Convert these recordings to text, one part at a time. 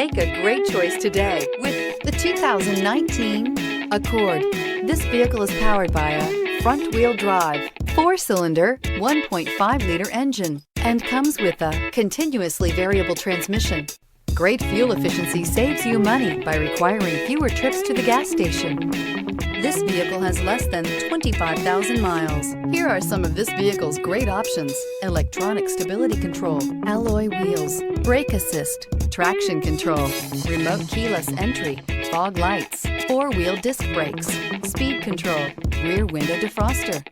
Make a great choice today with the 2019 Accord. This vehicle is powered by a front-wheel drive, 4-cylinder, 1.5-liter engine, and comes with a continuously variable transmission. Great fuel efficiency saves you money by requiring fewer trips to the gas station. This vehicle has less than 25,000 miles. Here are some of this vehicle's great options: electronic stability control, alloy wheels, brake assist, traction control, remote keyless entry, fog lights, 4-wheel disc brakes, speed control, rear window defroster.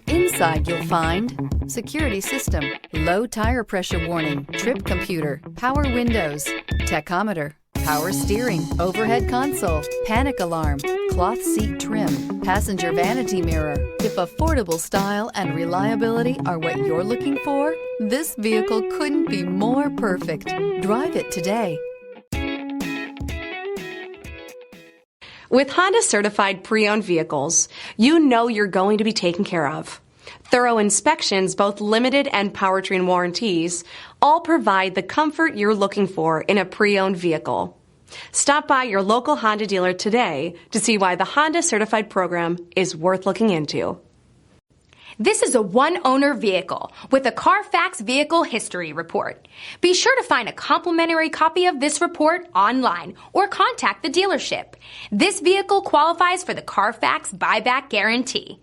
Inside you'll find security system, low tire pressure warning, trip computer, power windows, tachometer, power steering, overhead console, panic alarm, cloth seat trim, passenger vanity mirror. If affordable style and reliability are what you're looking for, this vehicle couldn't be more perfect. Drive it today. With Honda certified pre-owned vehicles, you know you're going to be taken care of. Thorough inspections, both limited and powertrain warranties, all provide the comfort you're looking for in a pre-owned vehicle. Stop by your local Honda dealer today to see why the Honda certified program is worth looking into. This is a one-owner vehicle with a CARFAX Vehicle History Report. Be sure to find a complimentary copy of this report online or contact the dealership. This vehicle qualifies for the CARFAX Buyback Guarantee.